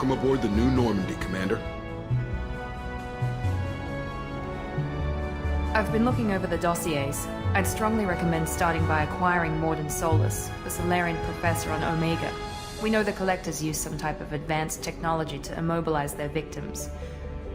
Welcome aboard the new Normandy, Commander. I've been looking over the dossiers. I'd strongly recommend starting by acquiring Morden Solus, the Solarian professor on Omega. We know the Collectors use some type of advanced technology to immobilize their victims.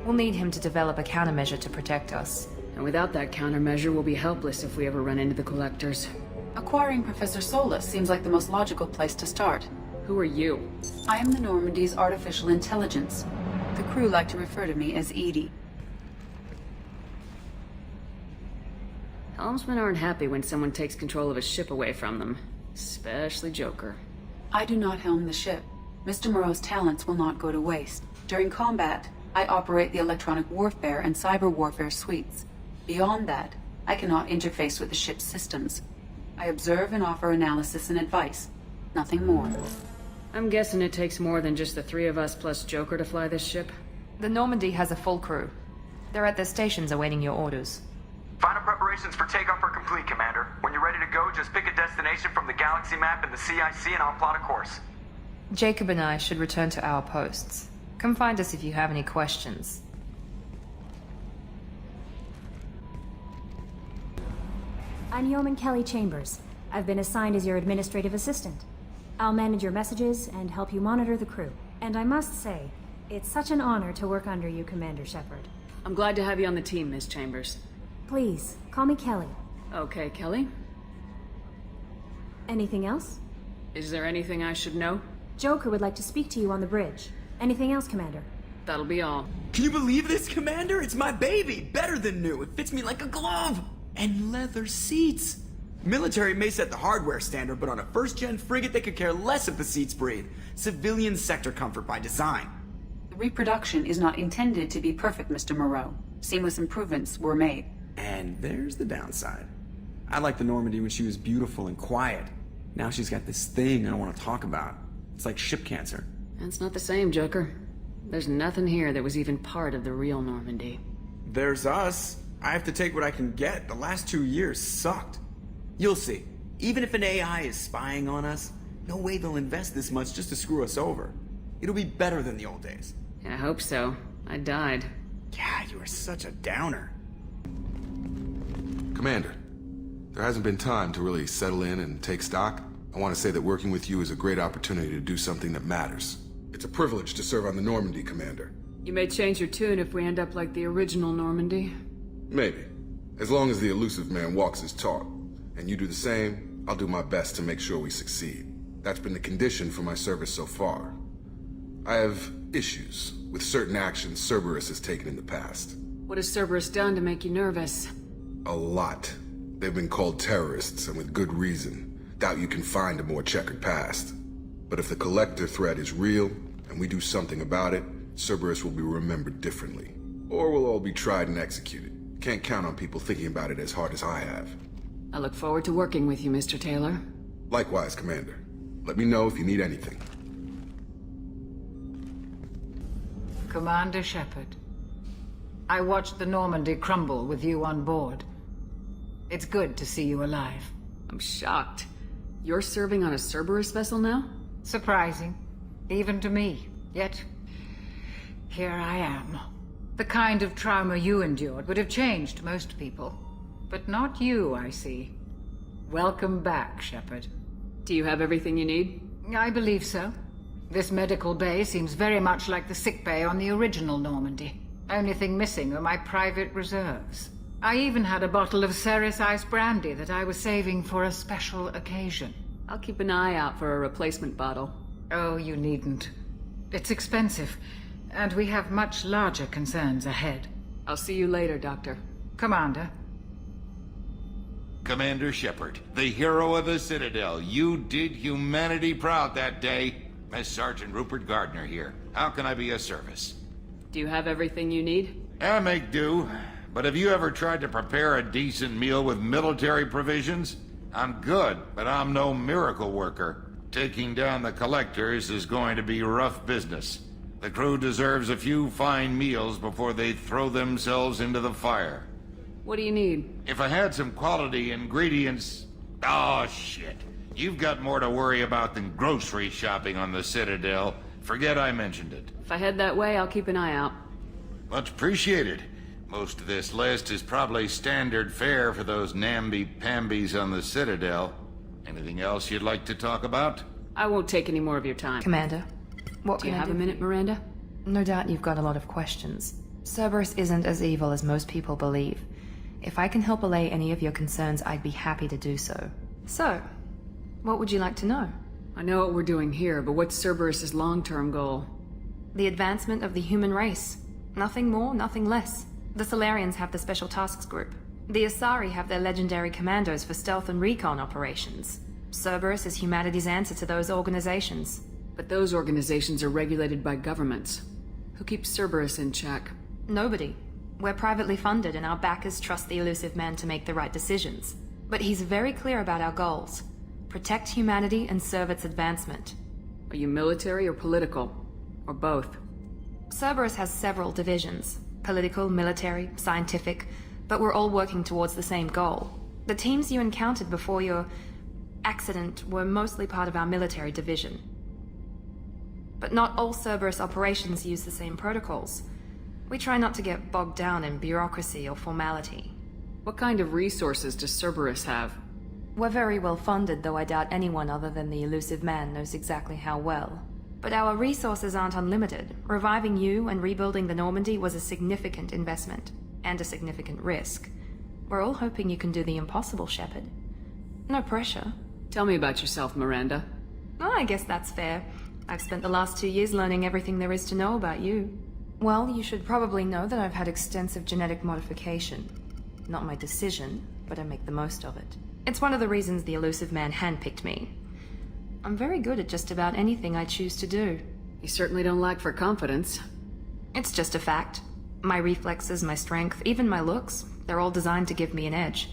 We'll need him to develop a countermeasure to protect us. And without that countermeasure, we'll be helpless if we ever run into the Collectors. Acquiring Professor Solus seems like the most logical place to start. Who are you? I am the Normandy's artificial intelligence. The crew like to refer to me as Edie. Helmsmen aren't happy when someone takes control of a ship away from them. Especially Joker. I do not helm the ship. Mr. Moreau's talents will not go to waste. During combat, I operate the electronic warfare and cyber warfare suites. Beyond that, I cannot interface with the ship's systems. I observe and offer analysis and advice. Nothing more. I'm guessing it takes more than just the three of us plus Joker to fly this ship? The Normandy has a full crew. They're at their stations awaiting your orders. Final preparations for takeoff are complete, Commander. When you're ready to go, just pick a destination from the galaxy map and the CIC and I'll plot a course. Jacob and I should return to our posts. Come find us if you have any questions. I'm Yeoman Kelly Chambers. I've been assigned as your administrative assistant. I'll manage your messages and help you monitor the crew. And I must say, it's such an honor to work under you, Commander Shepard. I'm glad to have you on the team, Miss Chambers. Please, call me Kelly. Okay, Kelly. Anything else? Is there anything I should know? Joker would like to speak to you on the bridge. Anything else, Commander? That'll be all. Can you believe this, Commander? It's my baby! Better than new. It fits me like a glove! And leather seats! Military may set the hardware standard, but on a first-gen frigate they could care less if the seats breathe. Civilian sector comfort by design. The reproduction is not intended to be perfect, Mr. Moreau. Seamless improvements were made. And there's the downside. I liked the Normandy when she was beautiful and quiet. Now she's got this thing I don't want to talk about. It's like ship cancer. That's not the same, Joker. There's nothing here that was even part of the real Normandy. There's us. I have to take what I can get. The last 2 years sucked. You'll see. Even if an AI is spying on us, no way they'll invest this much just to screw us over. It'll be better than the old days. I hope so. I died. Yeah, you are such a downer. Commander, there hasn't been time to really settle in and take stock. I want to say that working with you is a great opportunity to do something that matters. It's a privilege to serve on the Normandy, Commander. You may change your tune if we end up like the original Normandy. Maybe. As long as the elusive man walks his talk, and you do the same, I'll do my best to make sure we succeed. That's been the condition for my service so far. I have issues with certain actions Cerberus has taken in the past. What has Cerberus done to make you nervous? A lot. They've been called terrorists, and with good reason. Doubt you can find a more checkered past. But if the Collector threat is real, and we do something about it, Cerberus will be remembered differently. Or we'll all be tried and executed. Can't count on people thinking about it as hard as I have. I look forward to working with you, Mr. Taylor. Likewise, Commander. Let me know if you need anything. Commander Shepard, I watched the Normandy crumble with you on board. It's good to see you alive. I'm shocked. You're serving on a Cerberus vessel now? Surprising, even to me. Yet, here I am. The kind of trauma you endured would have changed most people. But not you, I see. Welcome back, Shepard. Do you have everything you need? I believe so. This medical bay seems very much like the sick bay on the original Normandy. Only thing missing are my private reserves. I even had a bottle of Ceres Ice Brandy that I was saving for a special occasion. I'll keep an eye out for a replacement bottle. Oh, you needn't. It's expensive, and we have much larger concerns ahead. I'll see you later, Doctor. Commander. Commander Shepard, the hero of the Citadel. You did humanity proud that day. As Sergeant Rupert Gardner here. How can I be of service? Do you have everything you need? I make do. But have you ever tried to prepare a decent meal with military provisions? I'm good, but I'm no miracle worker. Taking down the Collectors is going to be rough business. The crew deserves a few fine meals before they throw themselves into the fire. What do you need? If I had some quality ingredients... Oh, shit. You've got more to worry about than grocery shopping on the Citadel. Forget I mentioned it. If I head that way, I'll keep an eye out. Much appreciated. Most of this list is probably standard fare for those namby-pambies on the Citadel. Anything else you'd like to talk about? I won't take any more of your time. Commander, what Do can you I have do? a minute, Miranda? No doubt you've got a lot of questions. Cerberus isn't as evil as most people believe. If I can help allay any of your concerns, I'd be happy to do so. So, what would you like to know? I know what we're doing here, but what's Cerberus's long-term goal? The advancement of the human race. Nothing more, nothing less. The Solarians have the Special Tasks Group. The Asari have their legendary commandos for stealth and recon operations. Cerberus is humanity's answer to those organizations. But those organizations are regulated by governments. Who keeps Cerberus in check? Nobody. We're privately funded and our backers trust the elusive man to make the right decisions. But he's very clear about our goals. Protect humanity and serve its advancement. Are you military or political? Or both? Cerberus has several divisions. Political, military, scientific, but we're all working towards the same goal. The teams you encountered before your accident were mostly part of our military division. But not all Cerberus operations use the same protocols. We try not to get bogged down in bureaucracy or formality. What kind of resources does Cerberus have? We're very well funded, though I doubt anyone other than the elusive man knows exactly how well. But our resources aren't unlimited. Reviving you and rebuilding the Normandy was a significant investment, and a significant risk. We're all hoping you can do the impossible, Shepard. No pressure. Tell me about yourself, Miranda. Oh, I guess that's fair. I've spent the last 2 years learning everything there is to know about you. Well, you should probably know that I've had extensive genetic modification. Not my decision, but I make the most of it. It's one of the reasons the elusive man handpicked me. I'm very good at just about anything I choose to do. You certainly don't lack for confidence. It's just a fact. My reflexes, my strength, even my looks, they're all designed to give me an edge.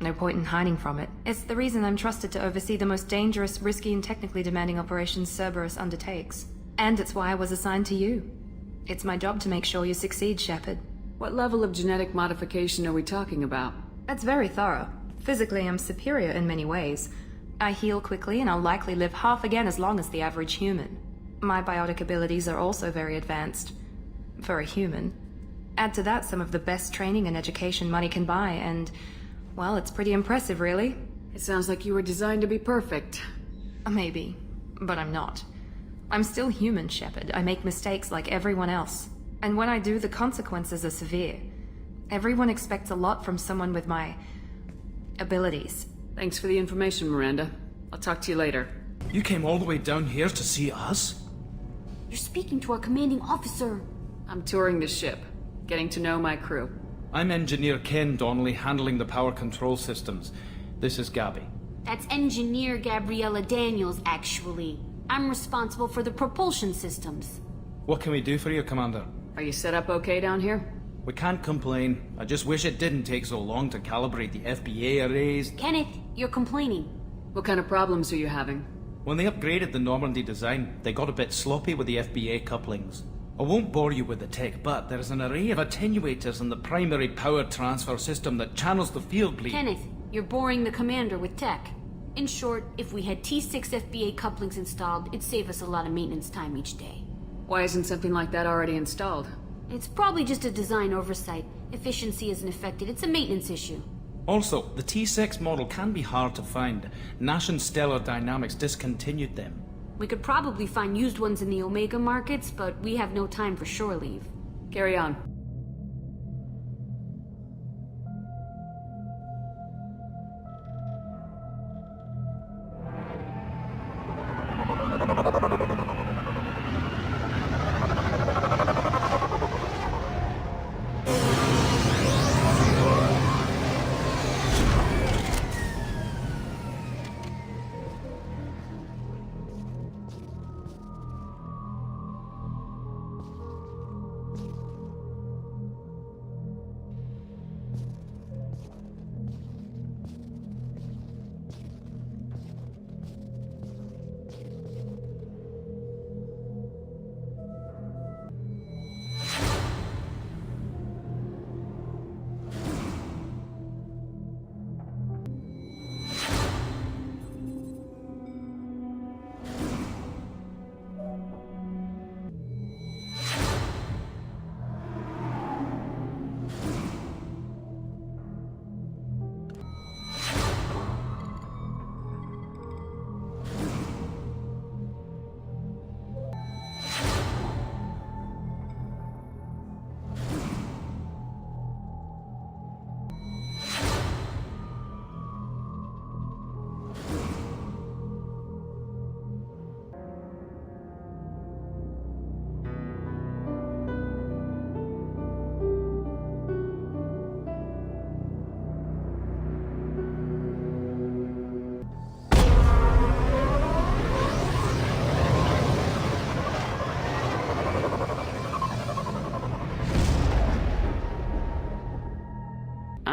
No point in hiding from it. It's the reason I'm trusted to oversee the most dangerous, risky, and technically demanding operations Cerberus undertakes. And it's why I was assigned to you. It's my job to make sure you succeed, Shepard. What level of genetic modification are we talking about? That's very thorough. Physically, I'm superior in many ways. I heal quickly, and I'll likely live half again as long as the average human. My biotic abilities are also very advanced. For a human. Add to that some of the best training and education money can buy, and... well, it's pretty impressive, really. It sounds like you were designed to be perfect. Maybe, but I'm not. I'm still human, Shepard. I make mistakes like everyone else. And when I do, the consequences are severe. Everyone expects a lot from someone with my... abilities. Thanks for the information, Miranda. I'll talk to you later. You came all the way down here to see us? You're speaking to our commanding officer. I'm touring the ship, getting to know my crew. I'm Engineer Ken Donnelly, handling the power control systems. This is Gabby. That's Engineer Gabriella Daniels, actually. I'm responsible for the propulsion systems. What can we do for you, Commander? Are you set up okay down here? We can't complain. I just wish it didn't take so long to calibrate the FBA arrays. Kenneth, you're complaining. What kind of problems are you having? When they upgraded the Normandy design, they got a bit sloppy with the FBA couplings. I won't bore you with the tech, but there's an array of attenuators in the primary power transfer system that channels the field bleed. Kenneth, you're boring the commander with tech. In short, if we had T6 FBA couplings installed, it'd save us a lot of maintenance time each day. Why isn't something like that already installed? It's probably just a design oversight. Efficiency isn't affected, it's a maintenance issue. Also, the T6 model can be hard to find. Nash and Stellar Dynamics discontinued them. We could probably find used ones in the Omega markets, but we have no time for shore leave. Carry on.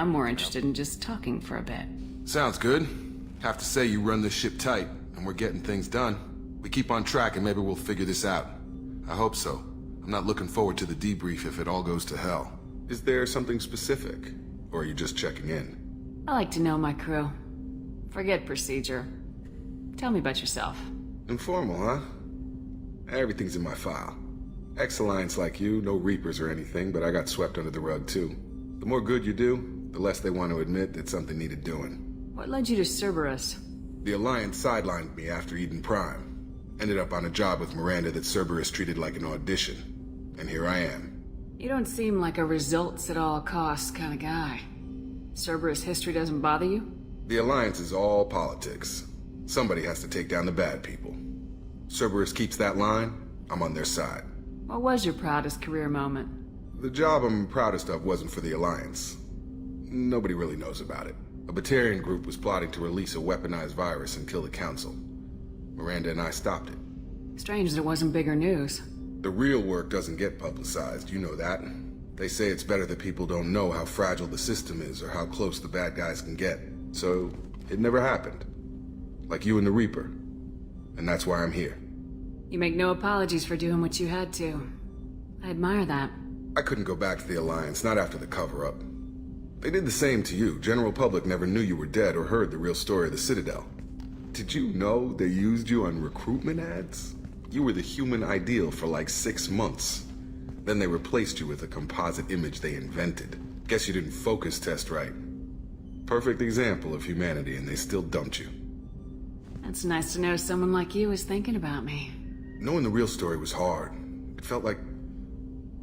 I'm more interested in just talking for a bit. Sounds good. Have to say you run this ship tight, and we're getting things done. We keep on track and maybe we'll figure this out. I hope so. I'm not looking forward to the debrief if it all goes to hell. Is there something specific? Or are you just checking in? I like to know my crew. Forget procedure. Tell me about yourself. Informal, huh? Everything's in my file. Ex-Alliance like you, no Reapers or anything, but I got swept under the rug too. The more good you do, the less they want to admit that something needed doing. What led you to Cerberus? The Alliance sidelined me after Eden Prime. Ended up on a job with Miranda that Cerberus treated like an audition. And here I am. You don't seem like a results at all costs kind of guy. Cerberus history doesn't bother you? The Alliance is all politics. Somebody has to take down the bad people. Cerberus keeps that line, I'm on their side. What was your proudest career moment? The job I'm proudest of wasn't for the Alliance. Nobody really knows about it. A Batarian group was plotting to release a weaponized virus and kill the Council. Miranda and I stopped it. Strange that it wasn't bigger news. The real work doesn't get publicized, you know that. They say it's better that people don't know how fragile the system is or how close the bad guys can get. So, it never happened. Like you and the Reaper. And that's why I'm here. You make no apologies for doing what you had to. I admire that. I couldn't go back to the Alliance, not after the cover-up. They did the same to you. General public never knew you were dead or heard the real story of the Citadel. Did you know they used you on recruitment ads? You were the human ideal for like 6 months. Then they replaced you with a composite image they invented. Guess you didn't focus test right. Perfect example of humanity, and they still dumped you. It's nice to know someone like you is thinking about me. Knowing the real story was hard. It felt like...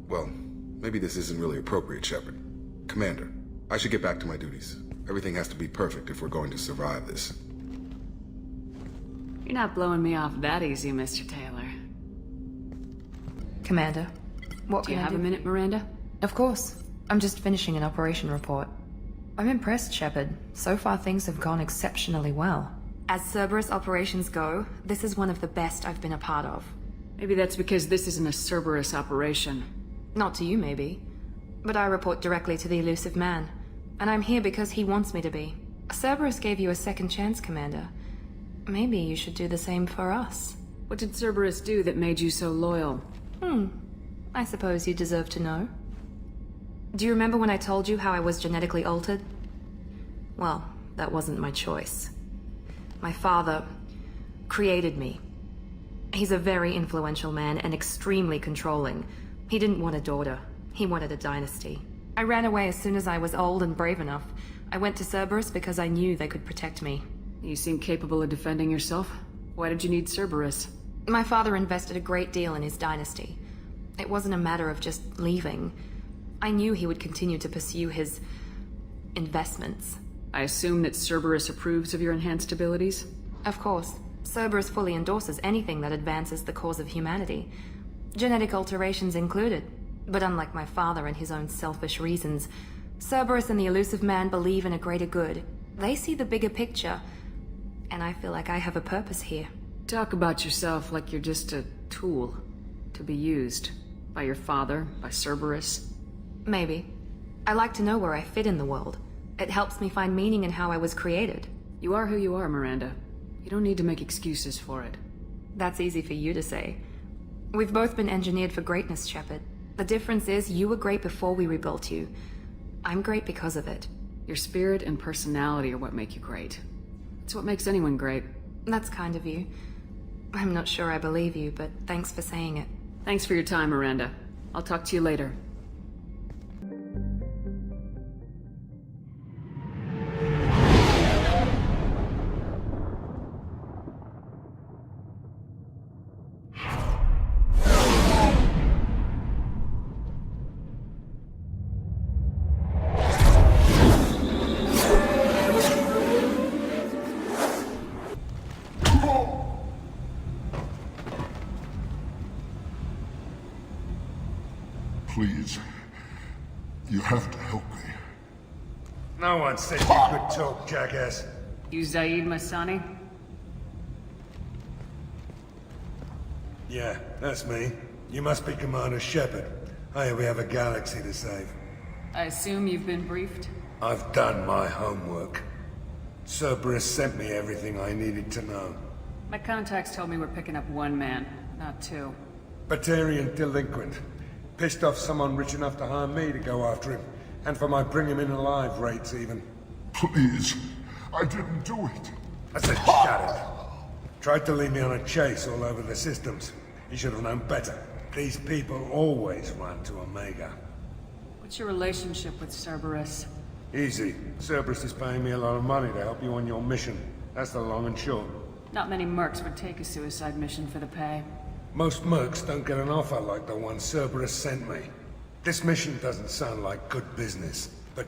well, maybe this isn't really appropriate, Shepard. Commander, I should get back to my duties. Everything has to be perfect if we're going to survive this. You're not blowing me off that easy, Mr. Taylor. Commander, what Do you can I have a minute, Miranda? Of course. I'm just finishing an operation report. I'm impressed, Shepard. So far things have gone exceptionally well. As Cerberus operations go, this is one of the best I've been a part of. Maybe that's because this isn't a Cerberus operation. Not to you, maybe. But I report directly to the elusive man. And I'm here because he wants me to be. Cerberus gave you a second chance, Commander. Maybe you should do the same for us. What did Cerberus do that made you so loyal? I suppose you deserve to know. Do you remember when I told you how I was genetically altered? Well, that wasn't my choice. My father created me. He's a very influential man and extremely controlling. He didn't want a daughter. He wanted a dynasty. I ran away as soon as I was old and brave enough. I went to Cerberus because I knew they could protect me. You seem capable of defending yourself. Why did you need Cerberus? My father invested a great deal in his dynasty. It wasn't a matter of just leaving. I knew he would continue to pursue his investments. I assume that Cerberus approves of your enhanced abilities? Of course. Cerberus fully endorses anything that advances the cause of humanity. Genetic alterations included. But unlike my father and his own selfish reasons, Cerberus and the elusive man believe in a greater good. They see the bigger picture, and I feel like I have a purpose here. Talk about yourself like you're just a tool to be used by your father, by Cerberus. Maybe. I like to know where I fit in the world. It helps me find meaning in how I was created. You are who you are, Miranda. You don't need to make excuses for it. That's easy for you to say. We've both been engineered for greatness, Shepard. The difference is you were great before we rebuilt you. I'm great because of it. Your spirit and personality are what make you great. It's what makes anyone great. That's kind of you. I'm not sure I believe you, but thanks for saying it. Thanks for your time, Miranda. I'll talk to you later. Please, you have to help me. No one said you could talk, jackass. You Zaid Masani? Yeah, that's me. You must be Commander Shepard. Hey, we have a galaxy to save. I assume you've been briefed? I've done my homework. Cerberus sent me everything I needed to know. My contacts told me we're picking up one man, not two. Batarian delinquent. Pissed off someone rich enough to hire me to go after him. And for my bring him in alive rates even. Please, I didn't do it. I said shut it. Tried to lead me on a chase all over the systems. He should have known better. These people always run to Omega. What's your relationship with Cerberus? Easy. Cerberus is paying me a lot of money to help you on your mission. That's the long and short. Not many mercs would take a suicide mission for the pay. Most mercs don't get an offer like the one Cerberus sent me. This mission doesn't sound like good business, but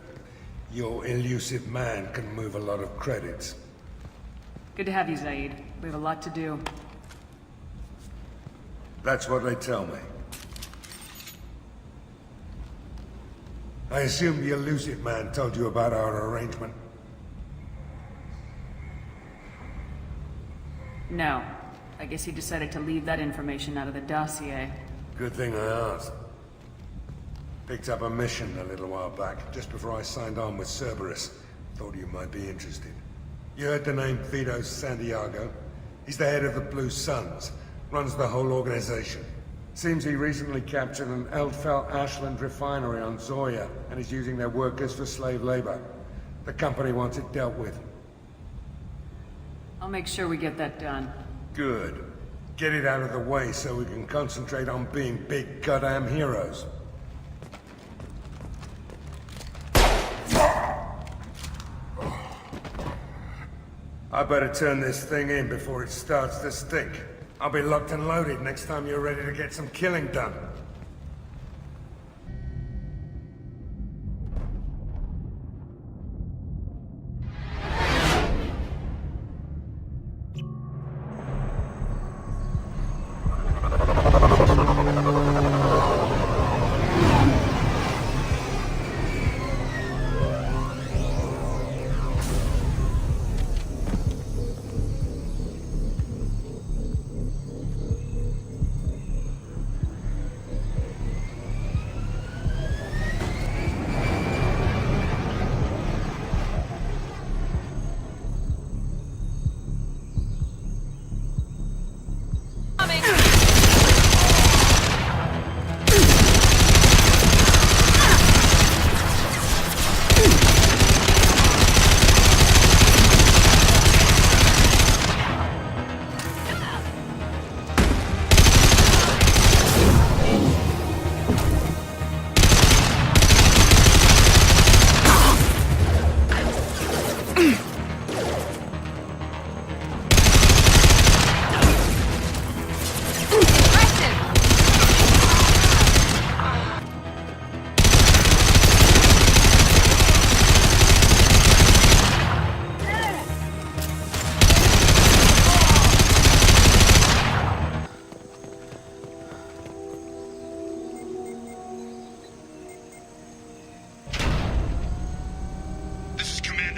your elusive man can move a lot of credits. Good to have you, Zaid. We have a lot to do. That's what they tell me. I assume the elusive man told you about our arrangement. No. I guess he decided to leave that information out of the dossier. Good thing I asked. Picked up a mission a little while back, just before I signed on with Cerberus. Thought you might be interested. You heard the name Vito Santiago? He's the head of the Blue Suns. Runs the whole organization. Seems he recently captured an Eldfell Ashland refinery on Zoya and is using their workers for slave labor. The company wants it dealt with. I'll make sure we get that done. Good. Get it out of the way so we can concentrate on being big goddamn heroes. I better turn this thing in before it starts to stink. I'll be locked and loaded next time you're ready to get some killing done.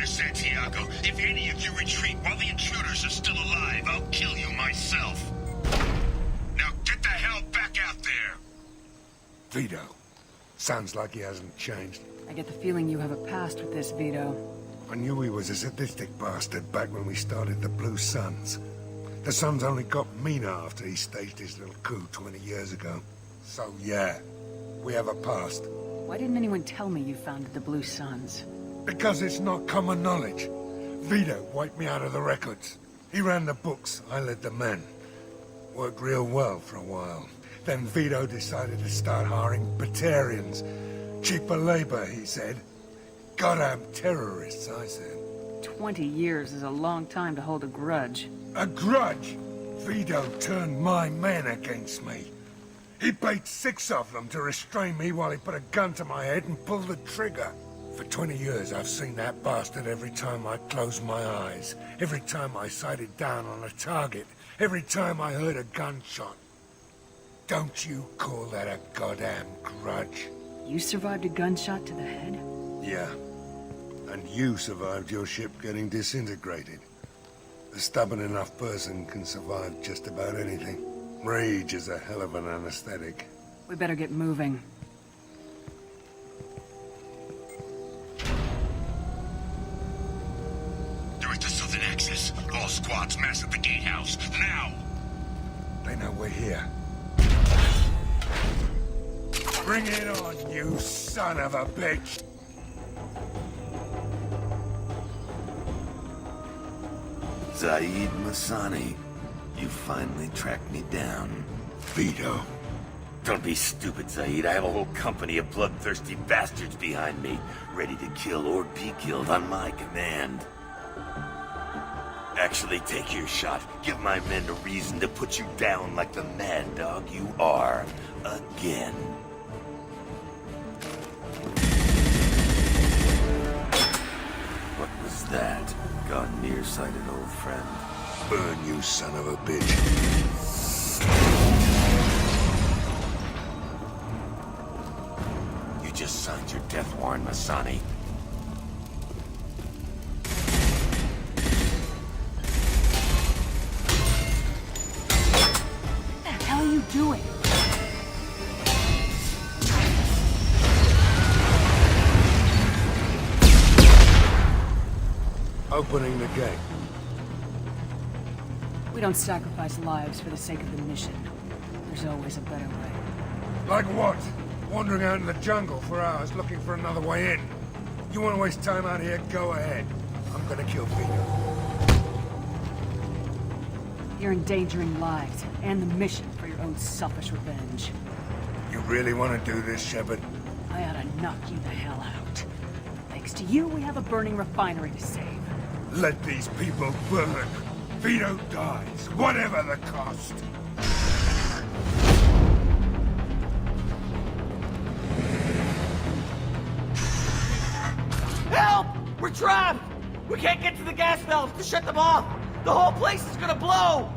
Santiago. If any of you retreat while the intruders are still alive, I'll kill you myself. Now get the hell back out there! Vito. Sounds like he hasn't changed. I get the feeling you have a past with this, Vito. I knew he was a sadistic bastard back when we started the Blue Suns. The Suns only got meaner after he staged his little coup 20 years ago. So yeah, we have a past. Why didn't anyone tell me you founded the Blue Suns? Because it's not common knowledge. Vito wiped me out of the records. He ran the books, I led the men. Worked real well for a while. Then Vito decided to start hiring Batarians. Cheaper labor, he said. Goddamn terrorists, I said. 20 years is a long time to hold a grudge. A grudge? Vito turned my men against me. He paid 6 of them to restrain me while he put a gun to my head and pulled the trigger. For 20 years, I've seen that bastard every time I closed my eyes. Every time I sighted down on a target. Every time I heard a gunshot. Don't you call that a goddamn grudge? You survived a gunshot to the head? Yeah. And you survived your ship getting disintegrated. A stubborn enough person can survive just about anything. Rage is a hell of an anesthetic. We better get moving. All squads mass at the gatehouse, now! They know we're here. Bring it on, you son of a bitch! Zaid Masani, you finally tracked me down. Vito. Don't be stupid, Zaid. I have a whole company of bloodthirsty bastards behind me, ready to kill or be killed on my command. Actually, take your shot. Give my men a reason to put you down like the mad dog you are. Again. What was that? Gone nearsighted, old friend. Burn, you son of a bitch. You just signed your death warrant, Masani. What the hell are you doing? Opening the gate. We don't sacrifice lives for the sake of the mission. There's always a better way. Like what? Wandering out in the jungle for hours looking for another way in. You want to waste time out here? Go ahead. I'm gonna kill Vito. You're endangering lives and the mission for your own selfish revenge. You really want to do this, Shepard? I ought to knock you the hell out. Thanks to you, we have a burning refinery to save. Let these people burn. Vito dies, whatever the cost. Help! We're trapped! We can't get to the gas valves to shut them off! The whole place is gonna blow!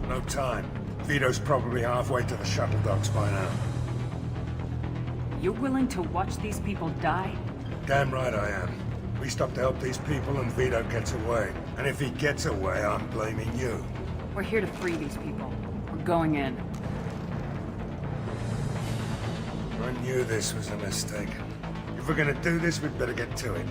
No time. Vito's probably halfway to the shuttle docks by now. You're willing to watch these people die? Damn right I am. We stop to help these people and Vito gets away. And if he gets away, I'm blaming you. We're here to free these people. We're going in. I knew this was a mistake. If we're gonna do this, we'd better get to it.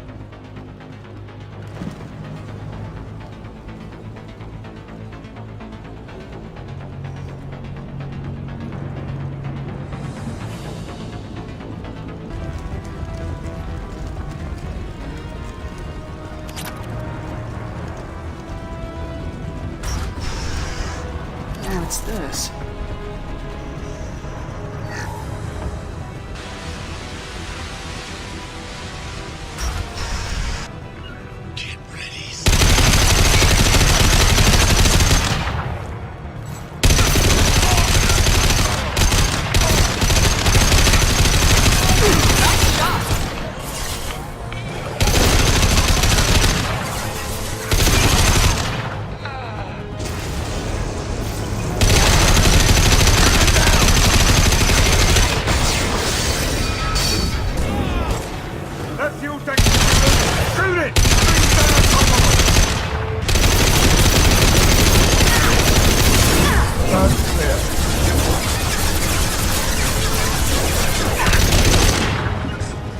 What's this? Get ready.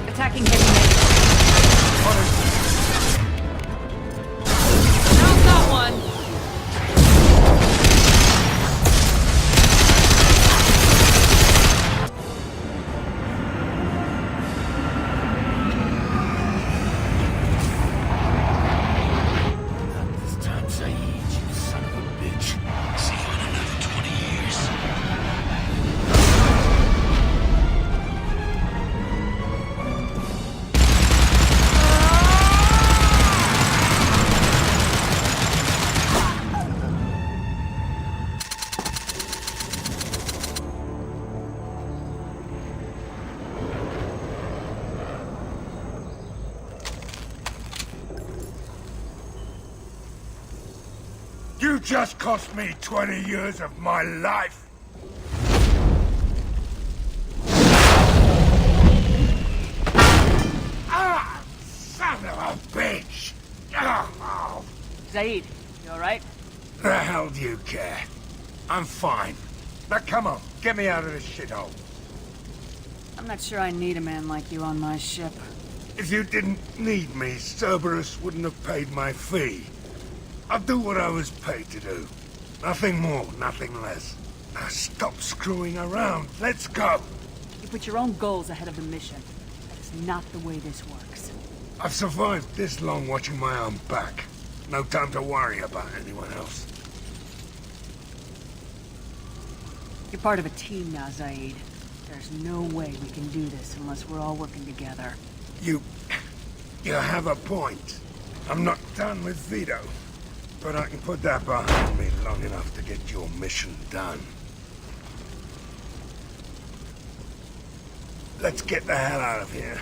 Attacking heavy metal. How's that one? Not this time, Zaid, you son of a bitch. See you in another 20 years. You just cost me 20 years of my life! Ah! Son of a bitch! Oh, Zaid, you alright? the hell do you care? I'm fine. Now come on, get me out of this shithole. I'm not sure I need a man like you on my ship. If you didn't need me, Cerberus wouldn't have paid my fee. I'll do what I was paid to do. Nothing more, nothing less. Now stop screwing around. Let's go. You put your own goals ahead of the mission. That is not the way this works. I've survived this long watching my own back. No time to worry about anyone else. You're part of a team now, Zaid. There's no way we can do this unless we're all working together. You have a point. I'm not done with Vito, but I can put that behind me long enough to get your mission done. Let's get the hell out of here.